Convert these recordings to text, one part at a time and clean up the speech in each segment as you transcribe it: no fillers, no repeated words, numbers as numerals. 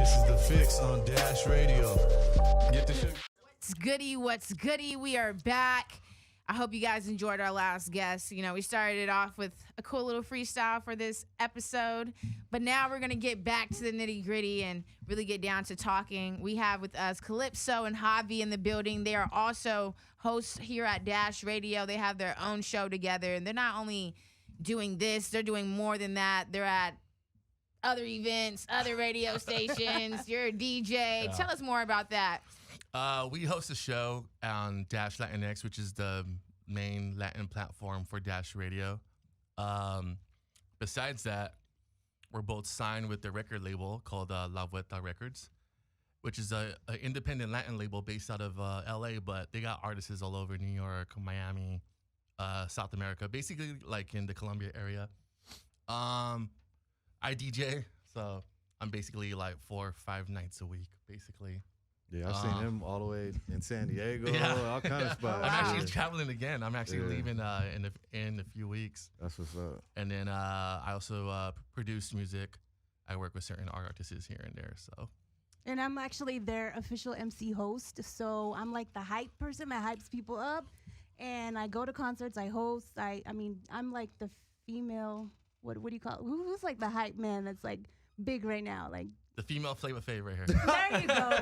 This is the Fixxx on Dash Radio. Get the shit. What's goody? What's goody? We are back. I hope you guys enjoyed our last guest. You know, we started it off with a cool little freestyle for this episode, but now we're going to get back to the nitty gritty and really get down to talking. We have with us Calipso and Javi in the building. They are also hosts here at Dash Radio. They have their own show together, and they're not only doing this, they're doing more than that. They're at other events, other radio stations. You're a DJ. Tell us more about that. We host a show on Dash Latinx, which is the main Latin platform for Dash Radio. Besides that, we're both signed with the record label called La Vuelta Records, which is an independent Latin label based out of LA, but they got artists all over New York, Miami, South America, basically like in the Colombia area. I DJ, so I'm basically like 4 or 5 nights a week, basically. Yeah, I've seen him all the way in San Diego, all kind of spots. I'm actually traveling again. I'm actually leaving in a few weeks. That's what's up. And then I also produce music. I work with certain artists here and there. So. And I'm actually their official MC host. So I'm like the hype person that hypes people up. And I go to concerts, I host. I mean, I'm like the female, what do you call it? Who's like the hype man that's like big right now? Like, the female Flavor Flav right here. there you go. There you go.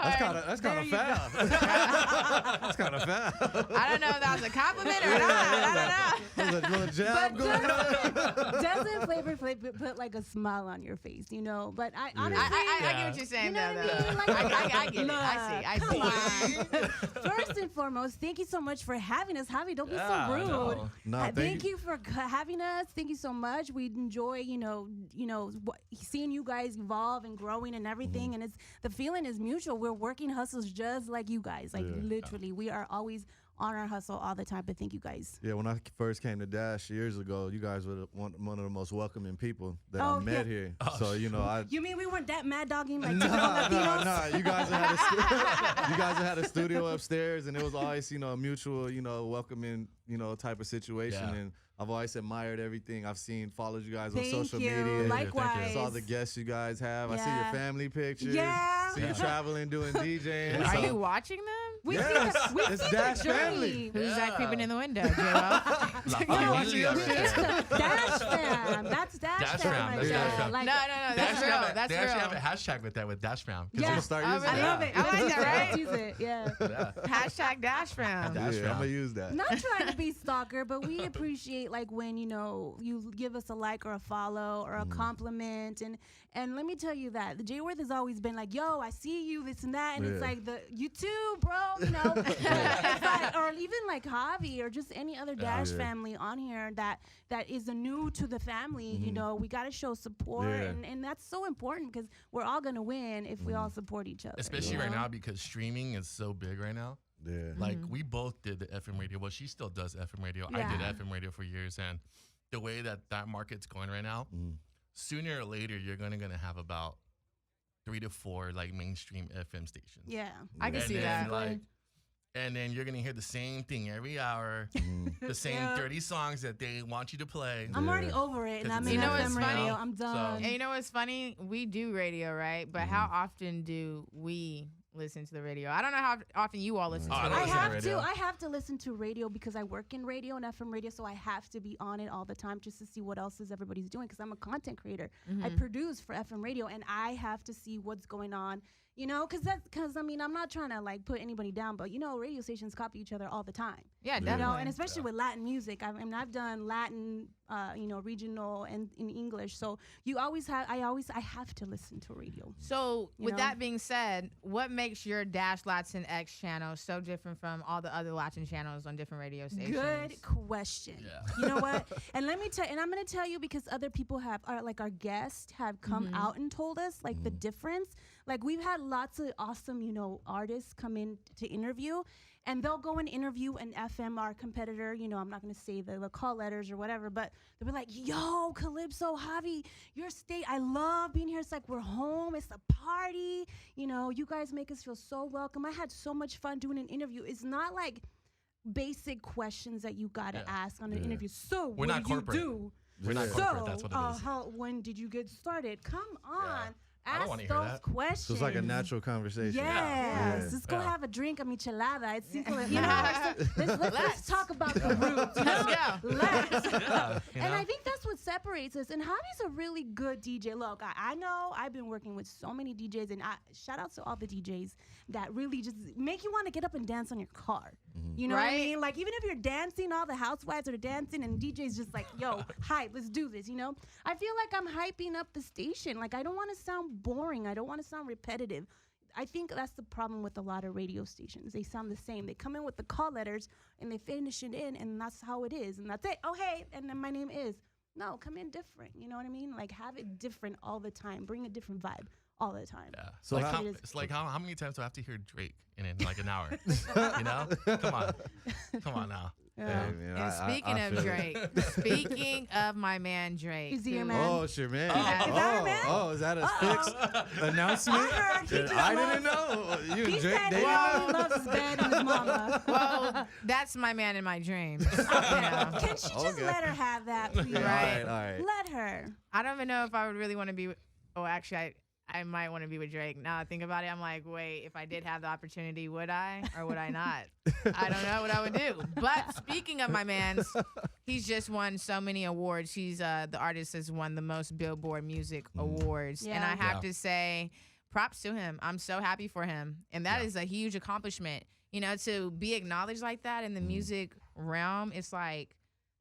That's kind of foul. That's kind of foul. I don't know if that was a compliment or not. I don't know. There's a little jab going on. Doesn't Flavor Flav put like a smile on your face, you know? But I honestly, I get what you're saying. you know though, what I mean? though. Like, I get it. I see. Come on. First and foremost, thank you so much for having us. Javi, don't be so rude. No, thank you for having us. Thank you so much. We enjoy, seeing you guys evolve and growing and everything, and it's the feeling is mutual. We're working hustles just like you guys, like literally. We are always on our hustle all the time. But thank you guys. Yeah, when I first came to Dash years ago, you guys were one of the most welcoming people that I met here. So You mean we weren't that mad dogging like no. You guys had a studio upstairs, and it was always a mutual welcoming type of situation. And I've always admired everything I've seen, followed you guys on social media. Likewise. Saw the guests you guys have. I see your family pictures. Yeah. See you traveling, doing DJing. Are you watching them? We Yes, see it's the Dash journey. family. Who's that creeping in the window, Joel? Dash fam. That's Dash fam. That's Dash fam. Like, No, that's real. That's they real. actually have a hashtag with that, with Dash Fam. Yeah. Start using I love it. I like that, right? Let's use it. Yeah. Hashtag Dash Fam. Dash I'm fam. gonna use that. Not trying to be stalker, but we appreciate like when you give us a like or a follow or a compliment, and let me tell you that the J-Worth has always been like, yo, I see you, this and that, and it's like you too, bro, It's like, or even like Javi or just any other Dash family on here that is new to the family. We got to show support, and that's so important because we're all gonna win if we all support each other. Especially right now because streaming is so big right now. Yeah. Like we both did the FM radio. Well, she still does FM radio. I did FM radio for years, and the way that market's going right now, sooner or later you're gonna have about 3 to 4 like mainstream FM stations. Yeah, I can see that. And then you're gonna hear the same thing every hour, the same 30 songs that they want you to play. I'm already over it, and I'm in what's FM funny? radio. I'm done. And you know what's funny? We do radio, right? But how often do we listen to the radio? I don't know how often you all listen to I the don't radio. listen to radio. I have to listen to radio because I work in radio and FM radio, so I have to be on it all the time just to see what else is everybody's doing because I'm a content creator. I produce for FM radio, and I have to see what's going on. Because I mean, I'm not trying to like put anybody down, but radio stations copy each other all the time. Yeah, definitely. And especially with Latin music. I've done Latin, regional and in English. So I have to listen to radio. So with that being said, what makes your Dash Latinx channel so different from all the other Latin channels on different radio stations? Good question. Yeah. You know what? And let me tell, and I'm going to tell you because other people our guests have come out and told us like the difference. Like we've had lots of awesome, artists come in to interview, and they'll go and interview an FM, our competitor. I'm not going to say the call letters or whatever, but they'll be like, yo, Calipso, Javi, your state, I love being here. It's like we're home. It's a party. You guys make us feel so welcome. I had so much fun doing an interview. It's not like basic questions that you got to ask on an interview. So We're what not do you corporate. do? We're not corporate. That's what it is. When did you get started? Come on. I don't want to hear those that. questions. So it's like a natural conversation. Yes. Let's go have a drink, a michelada. It's simple. You know, let's talk about the roots. Let's go. Let's. Yeah, you And know? I think that's what separates us. And Javi's a really good DJ. Look, I know I've been working with so many DJs, and shout out to all the DJs that really just make you want to get up and dance on your car. You know what I Right. mean? Like, even if you're dancing, all the housewives are dancing, and DJ's just like, yo, hype, let's do this, you know? I feel like I'm hyping up the station. Like, I don't want to sound boring. I don't want to sound repetitive. I think that's the problem with a lot of radio stations. They sound the same. They come in with the call letters, and they finish it in, and that's how it is, and that's it. Oh, hey, and then my name is. No, come in different. You know what I mean? Like, have it different all the time. Bring a different vibe all the time. Yeah. So Like how- it's like how many times do I have to hear Drake in like an hour? You know? Come on now. Hey, man, And speaking of feel it. Drake, speaking of my man Drake, Is he your who- man? Oh, it's your man. Is that a man? Oh, is that a Fixxx announcement? I heard he just I loves- didn't know. You He and Drake said dating? he loves his bed and his mama. Well, that's my man in my dreams. You know? Can she just Okay. let her have that, please? Yeah, Right. all right. Let her. I don't even know if I would really want to be. Oh, actually, I might want to be with Drake. Now I think about it, I'm like, wait, if I did have the opportunity, would I or would I not? I don't know what I would do. But speaking of my man's, he's just won so many awards. He's the artist has won the most Billboard Music Awards, and Yeah. I have to say, props to him. I'm so happy for him, and that is a huge accomplishment. You know, to be acknowledged like that in the music realm, it's like.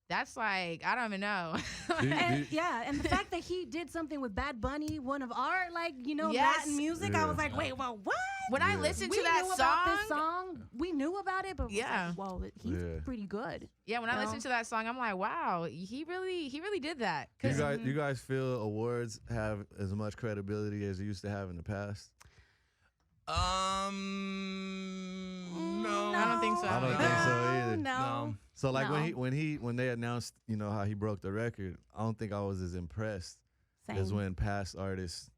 That's like, I don't even know. And and the fact that he did something with Bad Bunny, one of our Yes. Latin music, I was like, wait, well, what? When I listened We to that knew song, about this song. We knew about it, but Yeah. was like, whoa, he's Yeah. pretty good. yeah, when I No. listened to that song, I'm like, wow, he really did that. 'Cause You guys feel awards have as much credibility as they used to have in the past? No. I don't think so. I don't think so either. No. So like No. when they announced, how he broke the record, I don't think I was as impressed as Same. when past artists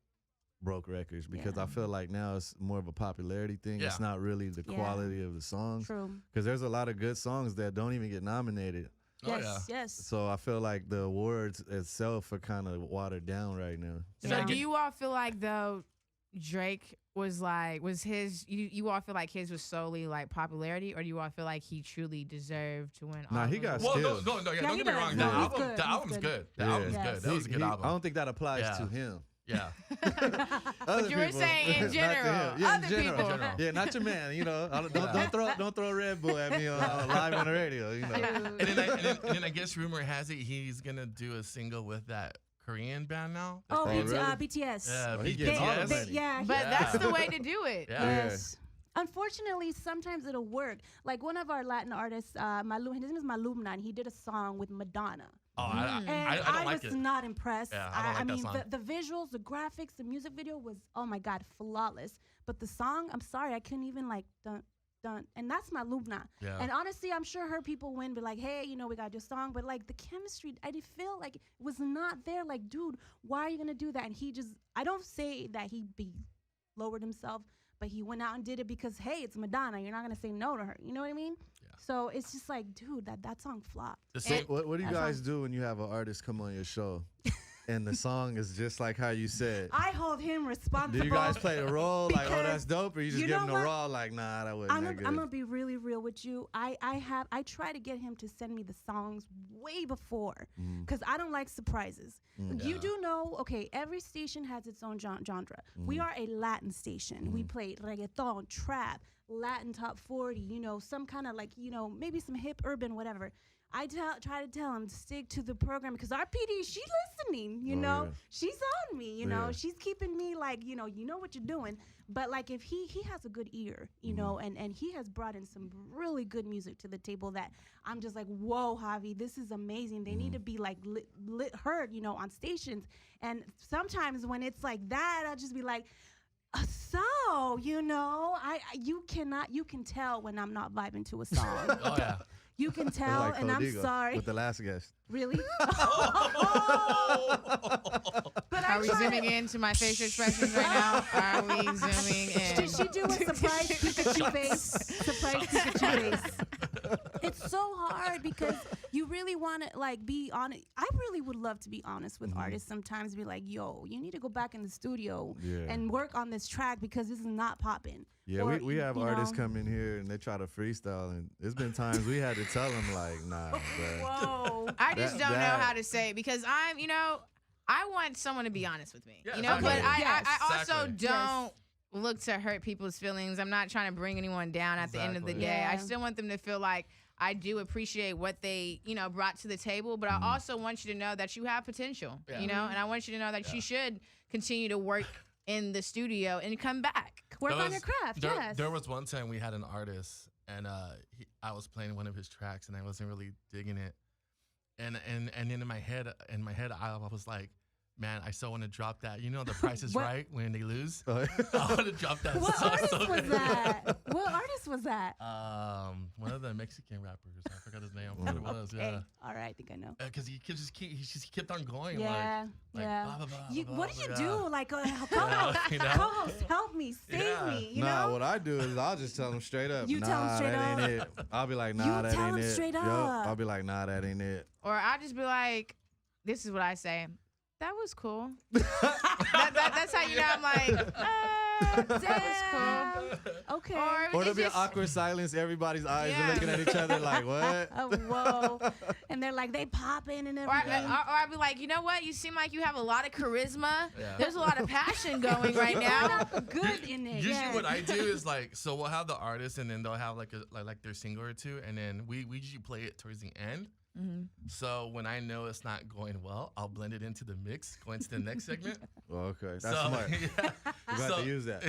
broke records, because Yeah. I feel like now it's more of a popularity thing. Yeah. It's not really the Yeah. quality of the songs, True. because there's a lot of good songs that don't even get nominated. Oh, Yes, yes. So I feel like the awards itself are kind of watered down right now. So do you all feel like though Drake was his you all feel like his was solely like popularity, or do you all feel like he truly deserved to win? Nah, all he of got them? Well, skills. don't Yeah, get he me does. wrong. No, The he's good. album's He's good. good. The Yeah. album's Yes. good. That was a good album. I don't think that applies Yeah. to him. Yeah. Other you were people. saying in Not to general, him. Yeah, in other general. people. General. Yeah, not your man. Don't throw Red Bull at me on live on the radio. And then I guess rumor has it he's gonna do a single with that Korean band now. Oh, Oh, really? BTS. Yeah, Oh, he gets all the BTS. money. Yeah. But Yeah. that's the way to do it. Yeah. Yes. Unfortunately, sometimes it'll work. Like one of our Latin artists, his name is Malumna, and he did a song with Madonna. Oh, And I don't like was it. not impressed. Yeah, I don't like that mean, song. the visuals, the graphics, the music video was, oh my God, flawless. But the song, I'm sorry, I couldn't even like dun. And that's Malumna. Yeah. And honestly, I'm sure her people win, but like, hey, we got your song. But like the chemistry, I did feel like it was not there. Like, dude, why are you gonna do that? And he just, I don't say that he lowered himself, but he went out and did it because, hey, it's Madonna. You're not gonna say no to her. You know what I mean? Yeah. So it's just like, dude, that song flopped. The So same- what do you That's guys do when you have an artist come on your show and the song is just like how you said? I hold him responsible. Do you guys play the role like, oh, because that's dope, or you just you give know him the what? raw like, nah, that wasn't I'm that good? gonna be really real with you. I try to get him to send me the songs way before, because I don't like surprises. You Yeah. do know, okay, every station has its own genre. We are a Latin station. We play reggaeton, trap, Latin top 40, some kind of like, maybe some hip urban, whatever. I try to tell him to stick to the program, because our PD, she's listening, yeah. she's on me, Yeah. she's keeping me like, you know what you're doing. But like if he has a good ear, and he has brought in some really good music to the table that I'm just like, whoa, Javi, this is amazing. They need to be like heard, on stations. And sometimes when it's like that, I'll just be like, so, you can tell when I'm not vibing to a song. Oh yeah. You can Or tell, like and I'm Codigo sorry. with the last guest. Really? But Are we zooming into my facial expressions right now? Are we zooming in? Did she do a surprise Pikachu face? Surprise Pikachu face. It's so hard because you really want to like be honest. I really would love to be honest with artists sometimes. Be like, yo, you need to go back in the studio and work on this track because this is not popping. Yeah, Or, we have artists know. come in here and they try to freestyle, and there's been times we had to tell them like, nah, bro. Whoa. I just don't know that- how to say it because I'm, I want someone to be honest with me, Yeah, but exactly. I also Exactly. don't look to hurt people's feelings. I'm not trying to bring anyone down at the end of the Exactly. day. I Yeah. still want them to feel like I do appreciate what they, brought to the table, but I also want you to know that you have potential, Yeah. and I want you to know that you should continue to work in the studio and come back. Work There on was- your craft. There, Yes. there was one time we had an artist, and I was playing one of his tracks, and I wasn't really digging it. And in my head, I was like, man, I so want to drop that. The Price is What? Right when they lose. Oh, I want to drop that. What song artist so was bad. that? What artist was that? One of the Mexican rappers. I forgot his name. I forgot what it was. Okay. Yeah. All right, I think I know. Because he kept on going. Yeah, Like, yeah. blah, blah, blah, You, blah, what do you blah, do? yeah. Like, co-host, help me, save Yeah. me. You nah, know? what I do is I'll just tell them straight up. You nah, tell 'em straight that ain't up. it. I'll be like, You nah, that tell ain't 'em it. straight Yup. up. I'll be like, nah, that ain't it. Or I'll just be like, this is what I say. That was cool. That's how you know I'm like, that was cool. Okay. Or Or it's there'll be an just- awkward silence. Everybody's eyes Yeah. are looking at each other like, what? Oh, whoa. And they're like, they popping and Or everything. I'd be like, you know what? You seem like you have a lot of charisma. Yeah. There's a lot of passion going right now. Good in it. Usually, yeah. what I do is like, so we'll have the artist, and then they'll have like their single or two, and then we usually play it towards the end. So when I know it's not going well, I'll blend it into the mix, go into the next segment. Well, okay, that's so, smart. Yeah. You got So- to use that.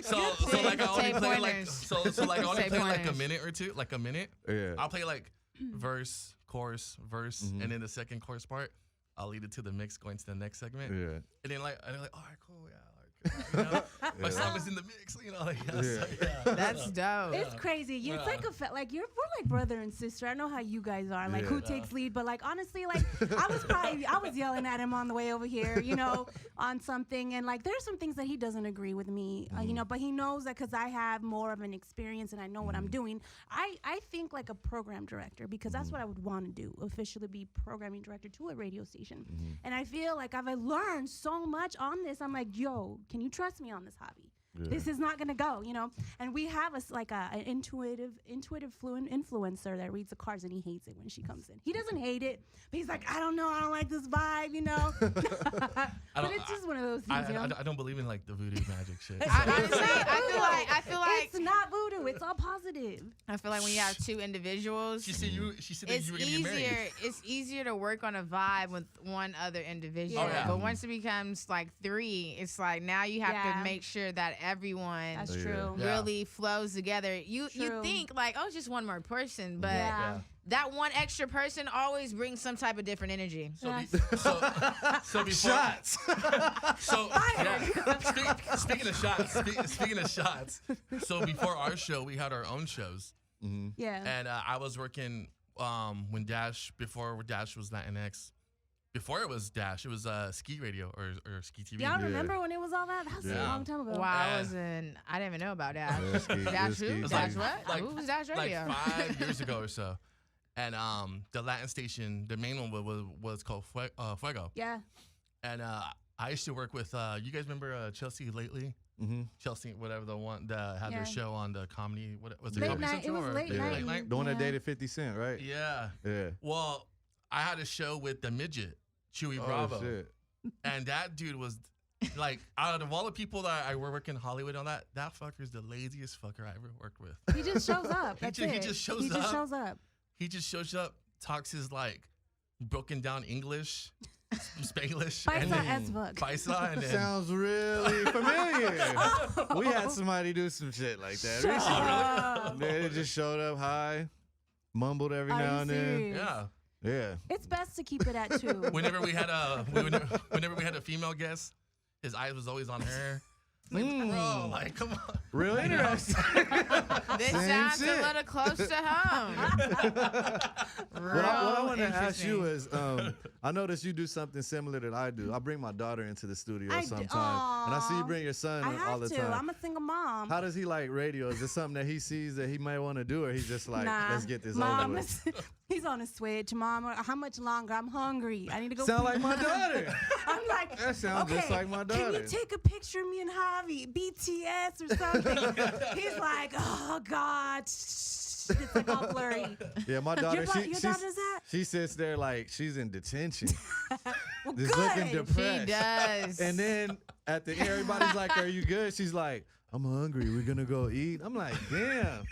So like I only Say play like pointers. so like I only Say play like a pointers. minute or two, like a minute. Yeah. I'll play like verse, chorus, verse, and then the second chorus part, I'll lead it to the mix, going to the next segment. Yeah. And then like, all right, cool, yeah. My song is in the mix, like, so, yeah. That's dope. It's crazy. It's like we're like brother and sister. I know how you guys are. Like who takes lead, but like honestly, like I was yelling at him on the way over here, on something, and like there's some things that he doesn't agree with me, but he knows that because I have more of an experience and I know what I'm doing. I think like a program director because that's what I would want to do, officially be programming director to a radio station. And I feel like I've learned so much on this. I'm like, yo, can you trust me on this hobby? Yeah. This is not gonna go, And we have an intuitive, fluent influencer that reads the cards, and he hates it when she comes in. He doesn't hate it, but he's like, I don't know, I don't like this vibe, But it's just one of those things, I don't believe in like the voodoo magic shit. Honestly, I feel like it's not voodoo. It's all positive. I feel like when you have two individuals, She said that it's you were gonna be married. It's easier to work on a vibe with one other individual. Yeah. Oh, yeah. But once it becomes like three, it's like now you have Yeah. to make sure that everyone That's Yeah. true. Yeah. really flows together. You True. think like, oh, it's just one more person, but Yeah. that one extra person always brings some type of different energy. So, Yes. so before, Shots. So yeah, speaking of shots. So before our show, we had our own shows, Yeah. and I was working before Dash was Latinx. Before it was Dash, it was Ski Radio or Ski TV. Y'all remember when it was all that? That was a Yeah. long time ago. Wow, Uh, I didn't even know about that. Yeah, ski- Dash ski- who? It was Dash like- what? Who was Dash Radio? Like 5 years ago or so, and the Latin station, the main one was called Fuego, Yeah. and I used to work with you guys remember Chelsea Lately? Chelsea, whatever the one that had Yeah. their show on the comedy. What was it? Late Comedy night. It Central was or late Yeah. night. night? The one that Yeah. dated 50 Cent, right? Yeah. Yeah. Well, I had a show with the midget, Chewy Oh, Bravo, shit. and that dude was like, out of all the people that I work in Hollywood on that fucker's the laziest fucker I ever worked with. He just shows up. That's He it. just shows He just up. shows up. He just shows up, talks his like broken down English, Spanglish, Paisa and then as fuck. Paisa, and then Sounds really familiar. We had somebody do some shit like that Shut recently. up. They just showed up high, mumbled every Are now you and then. serious? yeah. Yeah. It's best to keep it at 2. Whenever we had a female guest, his eyes was always on her. Bro, like, come on. Real interesting. This Same sounds shit. a little close to home. What I want to ask you interesting. is, I noticed you do something similar that I do. I bring my daughter into the studio I d- sometimes, and I see you Aw. bring your son I all have the to. time. I'm a single mom. How does he like radio? Is it something that he sees that he might want to do, or he's just like, Nah. let's get this Mom, over with? he's on a switch. Mom, how much longer? I'm hungry. I need to go. Sound like my daughter. I'm like, That sounds okay, just like my Can daughter. you take a picture of me and Javi, BTS or something? He's like, oh God, it's like all blurry. Yeah, my daughter. Your daughter does that? She sits there like she's in detention, Well, just looking good. depressed. She does. And then at the end, everybody's like, "Are you good?" She's like, "I'm hungry. We're gonna go eat." I'm like, "Damn."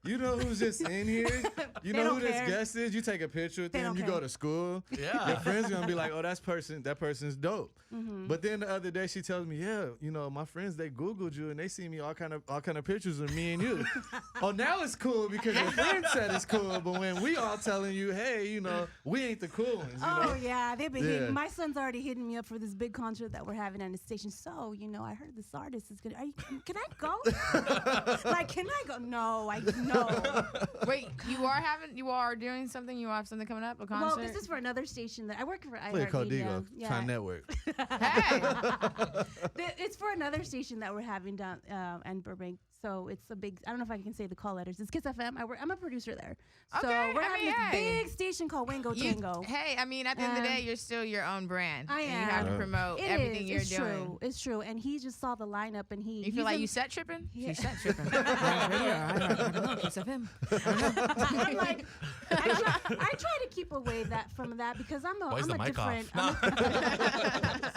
You know who's just in here? You They know don't who this care. guest is? You take a picture with They them, don't you care. go to school. Yeah. Your friends gonna be like, oh, that person's dope. Mm-hmm. But then the other day she tells me, yeah, you know, my friends, they Googled you and they see me all kind of pictures of me and you. Oh, now it's cool because your friend said it's cool, but when we all telling you, hey, you know, we ain't the cool ones, you know? Oh yeah, they've been Yeah. hitting. My son's already hitting me up for this big concert that we're having at the station. So I heard this artist is gonna. Can I go? Like, can I go? No, no. Wait, you are doing something? You have something coming up? A concert? Well, this is for another station that I work for. Play Codigo, iHeartMedia. Time Network. Hey. It's for another station that we're having down in Burbank. So it's a big. I don't know if I can say the call letters. It's Kiss FM. I'm a producer there. So Okay, we're I having mean, this hey. big station called Wango You- Tango. Hey, I mean, at the end of the day, you're still your own brand. I And you have to am. promote It everything is. you're It's doing. true. It's true. And he just saw the lineup and You he's feel like in- you set tripping? Yeah. You set tripping. I don't know. Kiss FM. I'm like, I try to keep away from that because I'm Why is a the mic different. off?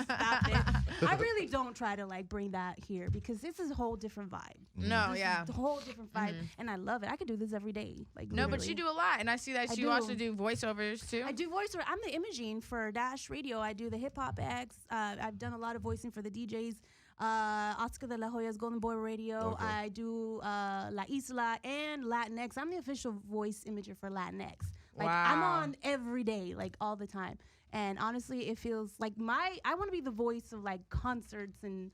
Stop it. I really don't try to like bring that here because this is a whole different vibe. No, This yeah. is a whole different vibe, and I love it. I could do this every day. Like No, but literally. you do a lot. And I see that I you do. also do voiceovers, too. I do voiceover. I'm the imaging for Dash Radio. I do the hip hop acts. I've done a lot of voicing for the DJs. Oscar de la Hoya's Golden Boy Radio. Okay. I do La Isla and Latinx. I'm the official voice imager for Latinx. Like I'm Wow. on every day, like all the time. And honestly, it feels like I want to be the voice of like concerts and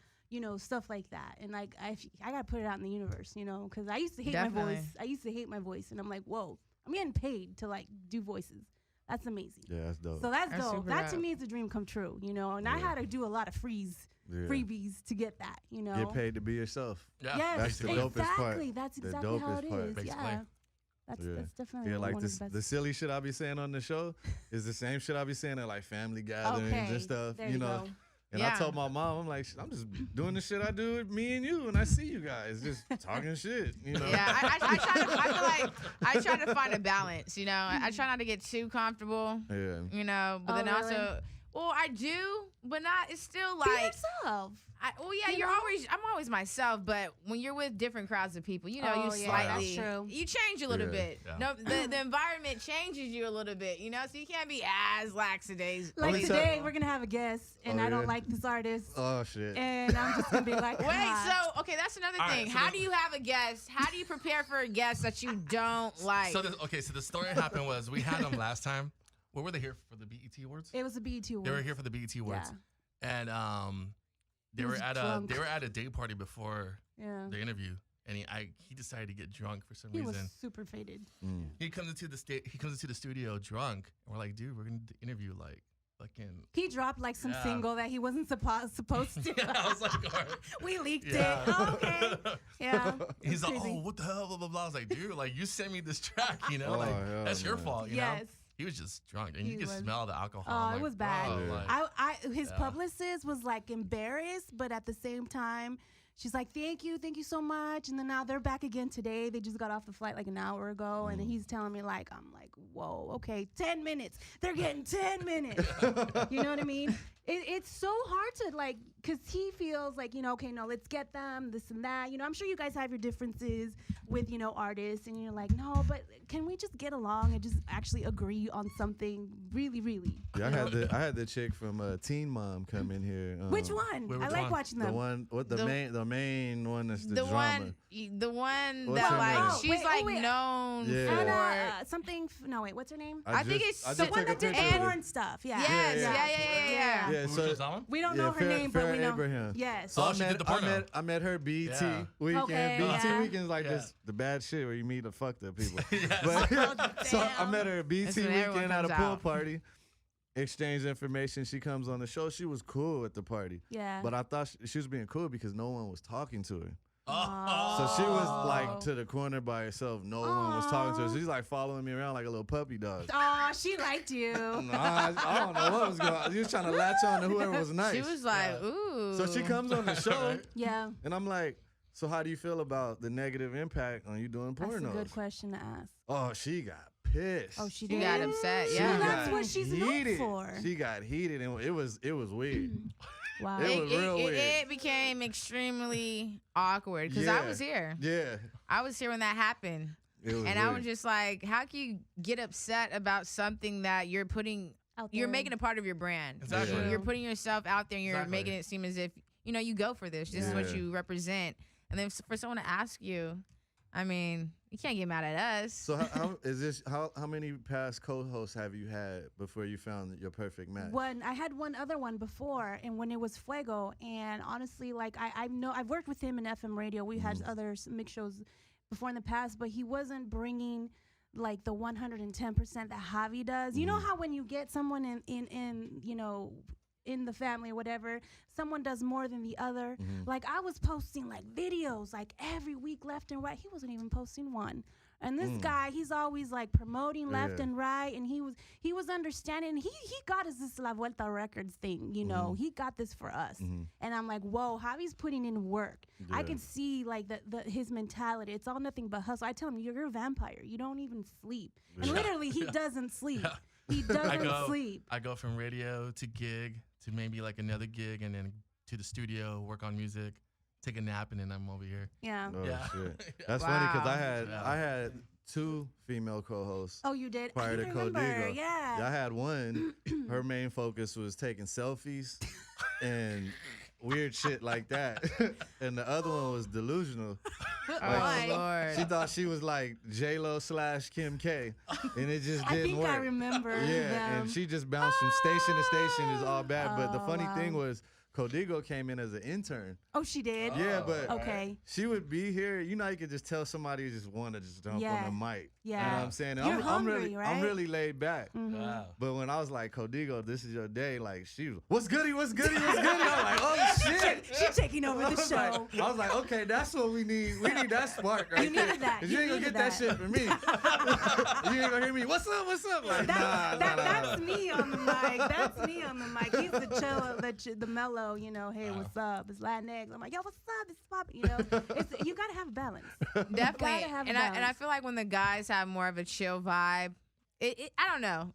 stuff like that. And like I gotta put it out in the universe, because I used to hate Definitely. my voice. I used to hate my voice, and I'm like, whoa, I'm getting paid to like do voices. That's amazing. Yeah, that's dope. So that's That's dope. super That to dope. me is a dream come true, And I had to do a lot of Yeah. freebies to get that, Get paid to be yourself. Yeah. Yes, That's the basically. dopest part. exactly. That's The exactly how it dopest part. is. Basically. Yeah. That's Yeah. definitely Yeah, like one this, of the the best. silly shit I be saying on the show is the same shit I be saying at like family gatherings Okay, and stuff, there you go. And Yeah. I told my mom, I'm like, I'm just doing the shit I do with me and you, and I see you guys just talking shit, Yeah, I try to. I feel like I try to find a balance. I try not to get too comfortable. Yeah. But Oh, then really? also, well, I do, but not. It's still Be like. yourself. Yeah, You know? I'm always myself, but when you're with different crowds of people, Oh, you yeah, that's slightly, true. you change a little Yeah. bit. Yeah. No, the environment changes you a little bit, so you can't be as lackadaisical. Like me today, tell- we're gonna have a guest, and Oh, I don't yeah? like this artist, Oh shit. and I'm just gonna be like, Wait, "Ah." so okay, that's another All right, thing. so How do you have a guest? How do you prepare for a guest that you don't like? So the story happened was we had them last time. What were they here for the BET Awards? It was a BET award. They were here for the BET Awards, and they He were was at drunk. a day party before Yeah. the interview, and he decided to get drunk for some He was reason. super faded. He comes into the studio drunk, and we're like, dude, we're gonna interview like fucking. He dropped like some Yeah. single that he wasn't supposed to. I was like, all right. We leaked Yeah. it. Oh, okay. Yeah. He's It's like, crazy. oh, what the hell, blah blah blah. I was like, dude, like you sent me this track, Oh, like hell that's your no. fault, Yes. He was just drunk, and He you could was. smell the alcohol. Oh, I'm it like, was bad. bro, Yeah. like- His Yeah. publicist was like embarrassed, but at the same time, she's like, thank you so much. And then now they're back again today. They just got off the flight like an hour ago, and then he's telling me like, I'm like, whoa, okay, 10 minutes. They're getting 10 minutes. You know what I mean? It's so hard to like, cause he feels like, okay, no, let's get them, this and that. I'm sure you guys have your differences with, artists, and you're like, no, but can we just get along and just actually agree on something really, really? Yeah, you know? I had the chick from Teen Mom come in here. Which one? Wait, I which like one? watching The them. one, what the The- main main one that's the the drama? the one What's that her like name? she's Wait, like oh, wait. known Yeah. for. Anna, something. No, wait. What's her name? I think it's I the just One took a that did picture the of it. porn stuff. Yeah. Yes, Yeah. yeah. Yeah, Who so was that one? We don't yeah, know her name, but Farrah we know. Abraham. Yes. So Oh, she did the porno. I met her BET Yeah. weekend. Okay, BET yeah. weekend's like Yeah. this, the bad shit where you meet the fucked up people. Yes. But, so I damn. met her at BET That's when everyone weekend at a comes pool out. party. Exchanged information. She comes on the show. She was cool at the party. Yeah. But I thought she was being cool because no one was talking to her. Oh. So she was like to the corner by herself. No one was talking to her. She's like following me around like a little puppy dog. Oh, she liked you. Nah, I don't know what was going on. She was trying to latch on to whoever was nice. She was like, ooh. So she comes on the show, Yeah. and I'm like, so how do you feel about the negative impact on you doing That's a pornos? good question to ask. Oh, she got pissed. Oh, she She did. got upset. She Yeah. That's got what she's known heated. for. She got heated, and it was weird. Wow. It was real weird. It became extremely awkward because I Yeah. was here. Yeah, I was here when that happened. it was And weird. I was just like, how can you get upset about something that you're putting, Out you're there. making a part of your brand. Exactly. Yeah. You're putting yourself out there and you're Exactly. making it seem as if, you go for this. This is what Yeah. you represent. And then for someone to ask you, I mean, you can't get mad at us. So how is this? How many past co-hosts have you had before you found your perfect match? I had one other one before, and when it was Fuego, and honestly, like I know I've worked with him in FM radio. We had other mix shows before in the past, but he wasn't bringing like the 110% that Javi does. You know how when you get someone in the family or whatever, someone does more than the other. Like I was posting like videos like every week left and right. He wasn't even posting one. And this guy, he's always like promoting left Yeah. and right, and he was understanding. He got us this La Vuelta Records thing, He got this for us, and I'm like, whoa, Javi's putting in work. I Yeah. can see like his mentality. It's all nothing but hustle. I tell him, you're a vampire. You don't even sleep. And Yeah. literally, he doesn't sleep. Yeah. He doesn't sleep. I go from radio to gig to maybe like another gig and then to the studio, work on music, take a nap, and then I'm over here. Yeah. Oh Yeah. shit, that's funny because Wow. I had 2 female co-hosts. Oh, you did? Prior I to remember. Codigo. Yeah. I had one. Her main focus was taking selfies and weird shit like that, and the other one was delusional. Oh, Lord. She thought she was like J-Lo / Kim K, and it just I didn't think work. I remember. Yeah, them. and she just bounced from station to station. Is all bad. But the Oh, funny wow. thing was, Codigo came in as an intern. Oh, she did? Yeah, but Okay. she would be here. You know, you could just tell somebody you just want to just jump Yeah. on the mic. Yeah. You know what I'm saying? And You're I'm hungry, really, right? I'm really laid back. Wow. But when I was like, Codigo, this is your day, like she was, what's goody, what's goody, what's goody? I'm like, oh shit. She's taking over the show. I was like, okay, that's what we need. We need that spark right You needed that. 'Cause You you ain't gonna needed get that that. shit from me. You ain't gonna hear me, what's up, what's up? Like, nah. That's me on the mic. That's me on the mic. He's the chill, the mellow, hey, what's up? It's Latinx. I'm like, yo, what's up? It's popping. You gotta have balance. Definitely. Gotta have And I balance. feel like when the guys have more of a chill vibe, I don't know.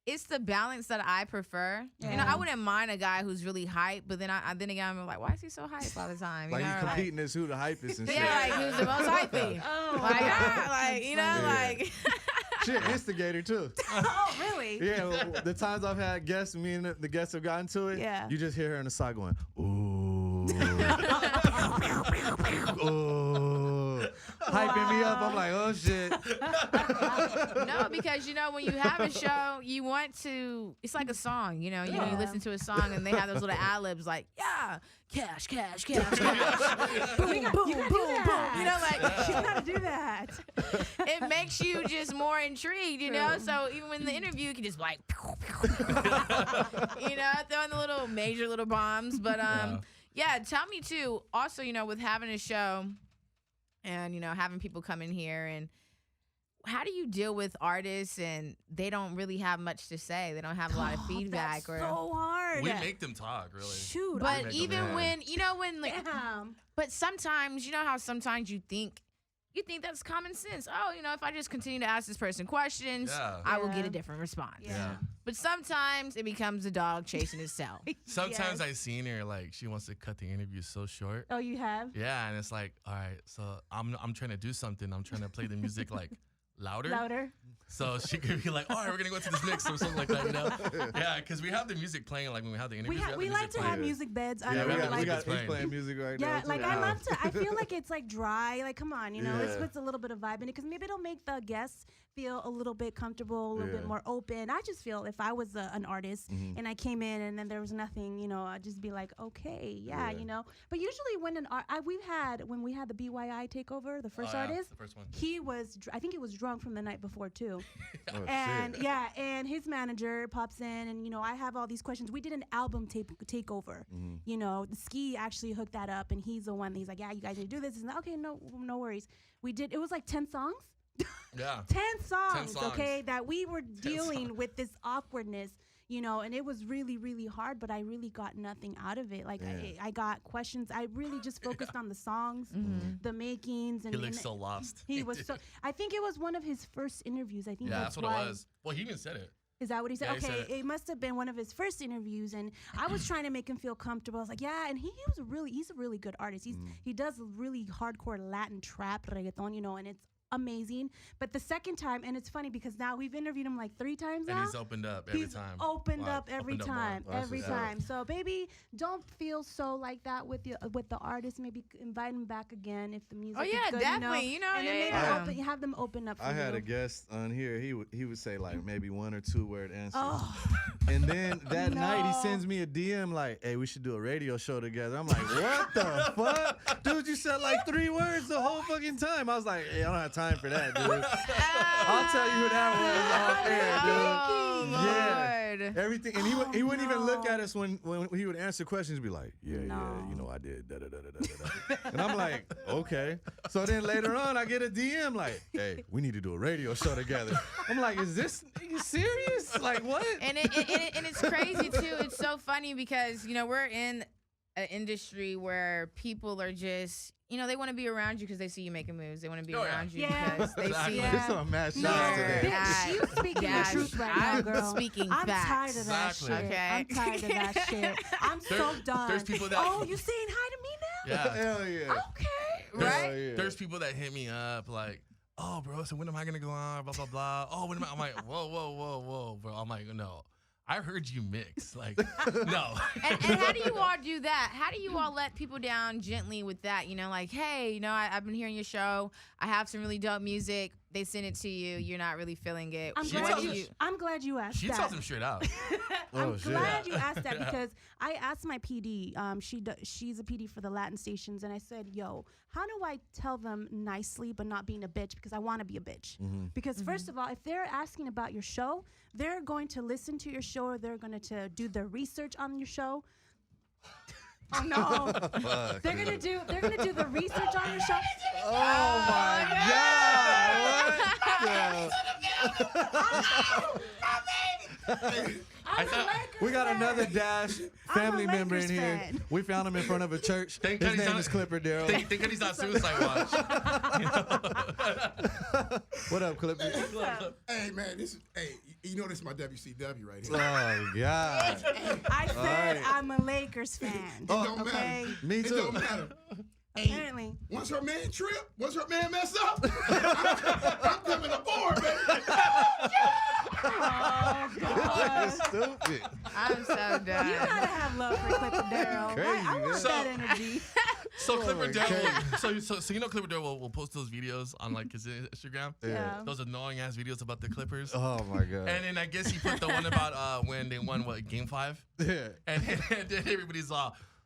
It's the balance that I prefer. Yeah. I wouldn't mind a guy who's really hype, but then then again I'm like, why is he so hype all the time? Like you know, he's competing as who the hypest and shit. yeah, like who's the most hypey? Oh, Like, Shit, instigator too. Oh, really? Yeah, well, the times I've had guests, me and the guests have gotten to it. Yeah. You just hear her in the side going, ooh, ooh, hyping me up. I'm like, oh shit. no, because when you have a show, you want to. It's like a song, you listen to a song and they have those little ad libs like, yeah, cash, cash, cash, cash, boom, boom, boom, boom. that. Like You gotta do that. it makes you just more intrigued, So even in the interview, you can just like, throwing the little major little bombs. But yeah, tell me too. Also, with having a show and having people come in here, and how do you deal with artists and they don't really have much to say? They don't have a lot of feedback, That's so hard. We make them talk, really. Shoot. But make even them when like, Damn. but sometimes how sometimes you think that's common sense. Oh, if I just continue to ask this person questions, Yeah. I will get Yeah. a different response. Yeah. But sometimes it becomes a dog chasing his tail. Sometimes Yes. I seen her like she wants to cut the interview so short. Oh, you have? Yeah, and it's like, all right, so I'm trying to do something. I'm trying to play the music like Louder. So she could be like, all right, we're going to go to this mix or something like that, you know? Yeah, because we have the music playing, like when we have the interviews. We like to have music beds. Yeah, we got playing. he's playing music right now. Yeah, like I love to. I feel like it's like dry. Like, come on, you know, it puts a little bit of vibe in it because maybe it'll make the guests feel a little bit comfortable, a little bit more open. I just feel if I was an artist and I came in and then there was nothing, you know, I'd just be like, okay, you know. But usually when when we had the BYI takeover, the first artist, the first one. he was, I think he was drunk from the night before too. Oh, And shit. and his manager pops in and, you know, I have all these questions. We did an album takeover. You know, the Ski actually hooked that up and he's the one that he's like, yeah, you guys need to do this. And okay, no worries. We did, it was like 10 songs. Yeah. 10 songs, 10 songs. okay, that we were dealing with this awkwardness, you know, and it was really, really hard, but I really got nothing out of it. Like, I got questions. I really just focused on the songs, the makings. And He looked so lost. He was so, I think it was one of his first interviews. I think that's what why. it was. Well, he even said it. Is that what he said? Yeah, he okay, said it. it must have been one of his first interviews, and I was trying to make him feel comfortable. I was like, yeah, and he's a really good artist. He does really hardcore Latin trap reggaeton, you know, and it's amazing. But the second time, and it's funny because now we've interviewed him like 3 times now. And he's opened up every He's time. opened Wow. up every Opened up time, more. every time. So, baby, don't feel so like that with the artist. Maybe invite him back again if the music is good. definitely. You know, and then maybe have them open up for I had you. a guest on here. He would say like maybe 1 or 2 word answers. Oh. And then that night he No. sends me a DM like, hey, we should do a radio show together. I'm like, what the fuck? Dude, you said like 3 words the whole fucking time. I was like, hey, I don't have time for that, dude. I'll tell you who that was off air, dude. Oh, Yeah. Lord. Everything, and he wouldn't even look at us when he would answer questions. He'd be like, yeah, No. you know, I did da da da da da da. And I'm like, okay. So then later on, I get a DM like, hey, we need to do a radio show together. I'm like, is this nigga serious? Like what? And it's crazy too. It's so funny because, you know, we're in an industry where people are just, you know, they want to be around you because they see you making moves. They want to be around you Yeah. because they Exactly. see Yeah. There's some mad shots No, today. bitch, you speaking the truth right now, I'm girl. speaking I'm facts. tired of that Exactly. shit. Okay. I'm tired of that shit. I'm so done. there's people that- Oh, you saying hi to me now? Yeah. Hell yeah. Okay. Right? Yeah. There's people that hit me up like, oh, bro, so when am I going to go on? Blah, blah, blah. Oh, when am I? I'm like, whoa, bro. I'm like, no. I heard you mix. Like, no. And how do you all do that? How do you all let people down gently with that? You know, like, hey, you know, I've been hearing your show. I have some really dope music. They send it to you. You're not really feeling it. I'm glad you asked She that. tells him straight out. I'm shit. glad you asked that because I asked my PD. She's a PD for the Latin stations, and I said, "Yo, how do I tell them nicely but not being a bitch? Because I want to be a bitch. Because first of all, if they're asking about your show, they're going to listen to your show, or they're going to do their research on your show." Oh no! Fuck, They're gonna dude. do the research on your show. Oh my God! I'm a Lakers We got fan. another Dash family I'm a member in Lakers here. fan. We found him in front of a church. Thank His God he's name not- is Clipper Daryl. Think he's not Suicide Watch. What up, Clipper? Hey man, you know this is my WCW right here. Oh God! I said Alright. I'm a Lakers fan. It don't okay. matter. Me It too. don't matter. Apparently. Once her man trip, once her man mess up, I'm coming aboard, baby. Oh God. Stupid. I'm so done. You gotta have love for Clipper Daryl. Crazy, I want man. that energy. So Clipper my Daryl, so you know Clipper Daryl will post those videos on like his Instagram. Yeah. Those annoying ass videos about the Clippers. Oh my God. And then I guess he put the one about when they won Game 5, Yeah. and then everybody's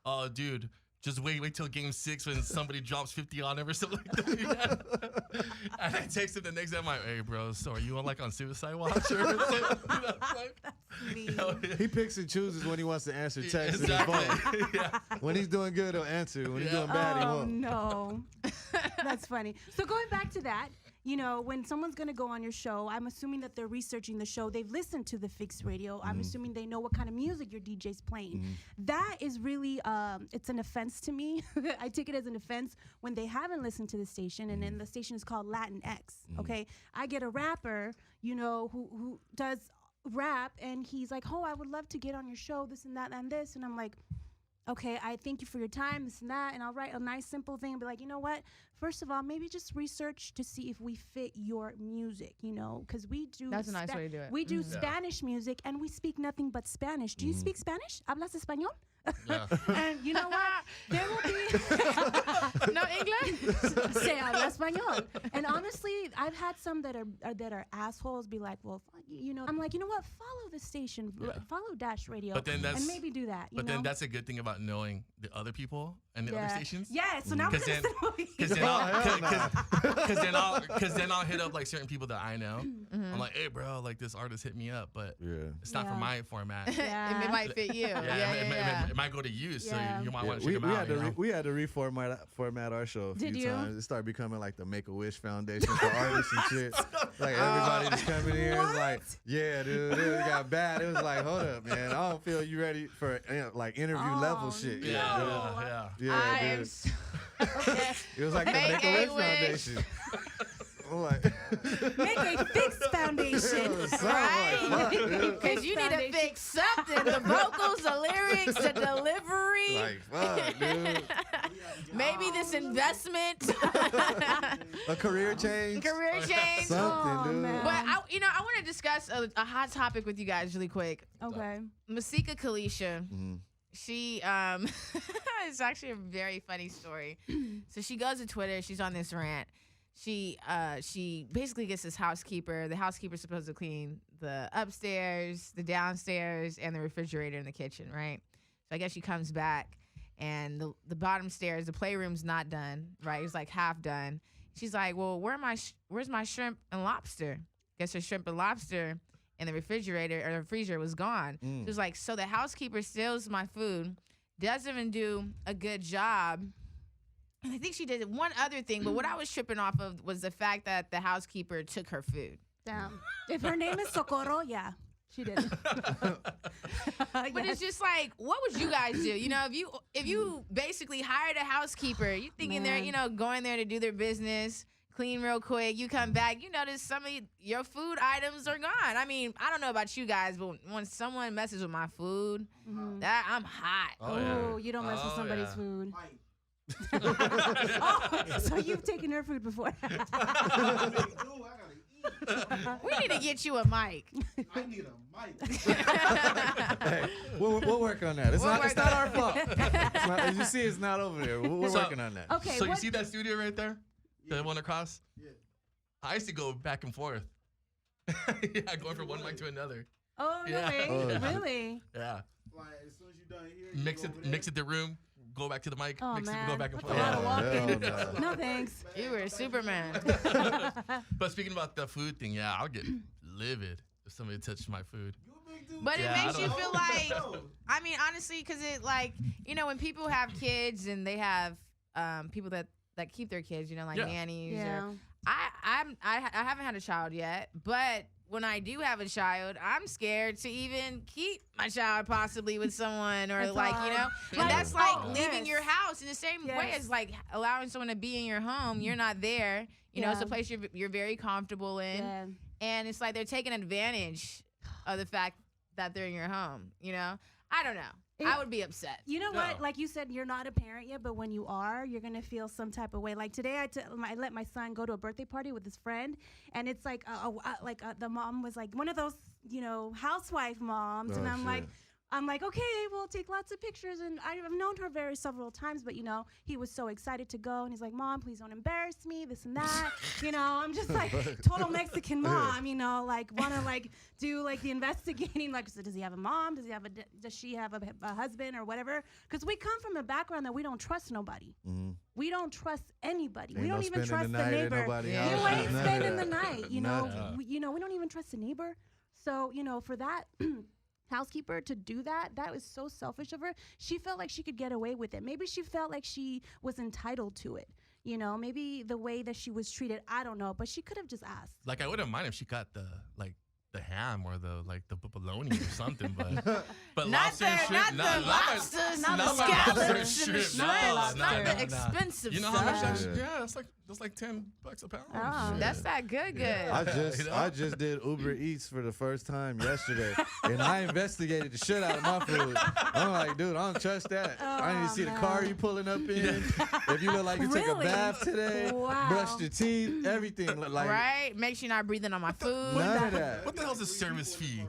oh dude, just wait till Game 6 when somebody drops 50 on him or something like that. And I text him the next day. I'm like, hey bro, so are you on Suicide Watch or something? You know, like, Mean. He picks and chooses when he wants to answer texts in his phone. exactly. Yeah. When he's doing good, he'll answer. When he's Yeah. doing bad, he Oh won't. no. That's funny. So going back to that, you know, when someone's gonna go on your show, I'm assuming that they're researching the show. They've listened to the Fixxx radio. I'm assuming they know what kind of music your DJ's playing. That is really, it's an offense to me. I take it as an offense when they haven't listened to the station, and then the station is called Latin X. Okay, I get a rapper, you know, who does rap, and he's like, "Oh, I would love to get on your show, this and that and this," and I'm like, okay, I thank you for your time, this and that, and I'll write a nice simple thing and be like, you know what? First of all, maybe just research to see if we fit your music, you know, because we do. That's a nice way to do it. We do Spanish music, and we speak nothing but Spanish. Do you speak Spanish? ¿Hablas español? Yeah. And you know what? There will be No English? se habla español. And honestly, I've had some that are assholes be like, well, fuck you know. I'm like, you know what? Follow the station, follow Dash Radio, But then that's- and maybe do that. But then that's a good thing about knowing the other people and the other stations. Yeah. So now we're Because gonna then I'll hit up like certain people that I know. I'm like, hey, bro, like this artist hit me up, but it's not for my format. It might fit you. It might go to you, so you might want to we check them out. we had to reformat our show a few Did you? times. It started becoming like the Make-A-Wish Foundation for artists and shit. Like everybody just coming here and like, yeah, dude, it got bad. It was like, hold up, man, I don't feel you ready for like interview level shit. Yeah. I Dude. am It was like the Make-A-Wish Foundation. I'm like, make a Fixxx Foundation. right. Because you need to fix something. The vocals, the lyrics, the delivery. like, fuck, dude. Maybe this investment. A career change. Career change. Something, dude. man. But I want to discuss a hot topic with you guys really quick. Okay. Masika Kalisha. She it's actually a very funny story. So she goes to Twitter. She's on this rant. She basically gets this housekeeper. The housekeeper's supposed to clean the upstairs, the downstairs, and the refrigerator in the kitchen, right? So I guess she comes back, and the bottom stairs, the playroom's not done, right? It's like half done. She's like, well, where's my shrimp and lobster? Guess her shrimp and lobster in the refrigerator or the freezer was gone. She was like, so the housekeeper steals my food, doesn't even do a good job. And I think she did one other thing, but what I was tripping off of was the fact that the housekeeper took her food. Damn. If her name is Socorro, yeah, she did. But it's just like, what would you guys do? You know, if you basically hired a housekeeper, you thinking they're, you know, going there to do their business, clean real quick, you come back, you notice some of your food items are gone. I mean, I don't know about you guys, but when someone messes with my food, that I'm hot. Oh, you don't mess with somebody's food. Oh, so you've taken her food before. We need to get you a mic. I need a mic. Hey, we'll work on that. It's not our fault. It's not, as you see, it's not over there. We're working on that. Okay. So you see that studio right there? The one across? Yeah. I used to go back and forth. Yeah, going from one mic to another. Oh, no Yeah. way. Oh. Really? Yeah. Like as soon as you're done here, you Mix go it, over there. mix it the room, go back to the mic, Oh, mix man. it, go back and That's forth. a lot of walking. hell no. No, thanks. You were Superman. But speaking about the food thing, yeah, I'll get livid if somebody touched my food. You a big dude. But Yeah, it I makes you don't- feel like, I mean, honestly, because it like, you know, when people have kids and they have people that keep their kids, you know, like Yeah. nannies. Yeah. Or, I haven't had a child yet, but when I do have a child, I'm scared to even keep my child possibly with someone or That's like, hard. you know, and Like, that's like oh, leaving yes. your house in the same way Yes. as like allowing someone to be in your home. You're not there. You know, it's a Yeah. place you're very comfortable in. Yeah. And it's like they're taking advantage of the fact that they're in your home, you know? I don't know. I would be upset. You know No. what? Like you said, you're not a parent yet, but when you are, you're gonna feel some type of way. Like today, I let my son go to a birthday party with his friend, and it's like, the mom was like one of those, you know, housewife moms, and Oh, I'm like, okay, we'll take lots of pictures, and I've known her several times, but you know, he was so excited to go, and he's like, Mom, please don't embarrass me, this and that. You know, I'm just like total Mexican mom, you know, like wanna like do like the investigating, like, so does he have a mom? Does she have a husband or whatever? Because we come from a background that we don't trust nobody. We don't trust anybody. We Ain't don't no even spending trust the the night at neighbor. nobody's Yeah. You house. ain't None of spending the that. night, you know. Nothing. We don't even trust the neighbor. So, you know, for that housekeeper to do that was so selfish of her. She felt like she could get away with it. Maybe she felt like she was entitled to it. You know, maybe the way that she was treated, I don't know, but she could have just asked. Like I wouldn't mind if she got the like the ham or the bologna or something, but Not lobster the and shrimp, lobsters, not the not my scallops lobster and and the shrimp. shrimp, No, not no, the no. expensive You know how much stuff. that? Yeah, that's like $10 a pound. Oh. That's that good. I just did Uber Eats for the first time yesterday, and I investigated the shit out of my food. I'm like, dude, I don't trust that. I need to see the car you pulling up in. If you look like you took a Really? bath today, Wow. brushed your teeth, everything look like Right? Make sure you're not breathing on my food. none of that. What the hell's a service fee?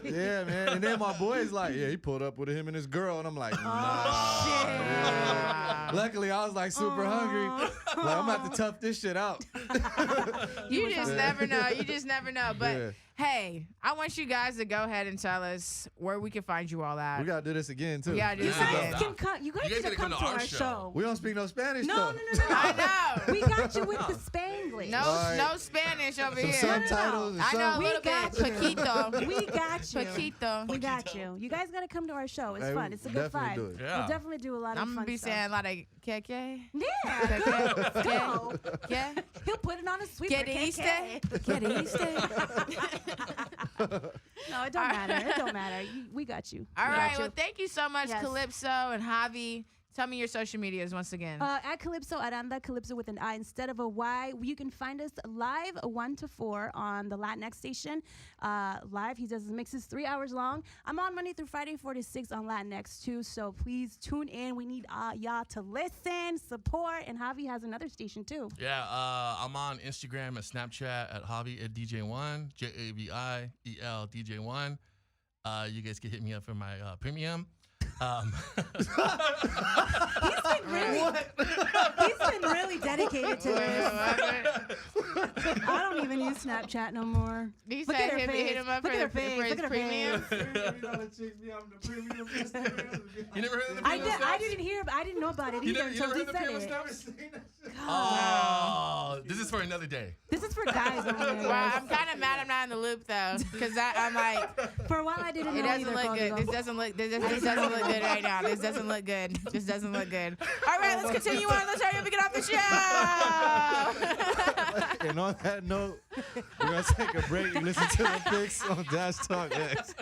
Yeah, man. And then my boy's like, yeah, he pulled up with him and his girl, and I'm like, nah. Wow. Luckily, I was like super hungry. Like, I'm about to tough this shit out. You just never know. You just never know. But Yeah. hey, I want you guys to go ahead and tell us where we can find you all at. We gotta do this again too. We gotta do You this guys again. can come. You guys You guys need to gotta come to our show. show. We don't speak no Spanish No, though. no, no, no. I know. We got you with the Spanglish. No, All right. no Spanish over Some here. subtitles or I know a something. little bit. got you. Paquito. We got you. Paquito. We got you. You guys gotta come to our show. It's Hey, fun. we It's a good definitely vibe. do it. Yeah. We'll definitely do a lot of I'm fun gonna be stuff. saying a lot of keke. Yeah, go. Go. Yeah. He'll put it on a sweeper. Get Easter. KK. Get Easter. No, it don't matter. It don't matter. We got you. All We right. got Well, you. thank you so much, Yes. Calipso and Javi. Tell me your social medias once again. At Calipso Aranda, Calipso with an I instead of a Y. You can find us live 1 to 4 on the Latinx station. Live, he does his mixes 3 hours long. I'm on Monday through Friday, 4 to 6 on Latinx too. So please tune in. We need y'all to listen, support, and Javi has another station too. Yeah, I'm on Instagram and Snapchat at Javi at DJ1, JAVIEL DJ1. You guys can hit me up for my premium. He's been really dedicated to this. I don't even use Snapchat no more. He Look said at her hit face. him up Look for at her the- face. for his Look at her premium. You never heard of the I premium I snaps? didn't hear. I didn't know about it You either never, you until never he heard of the said premium it. snaps? God. Oh, this is for another day. This is for guys only. Well, I'm kind of mad I'm not in the loop though, because I'm like, For a while, I didn't it know doesn't either. look good. Cody. This doesn't look good right now. This doesn't look good. This doesn't look good. All right, let's continue on. Let's hurry up and get off the show. And on that note, we're gonna take a break and listen to the Fixxx on Dash Talk next.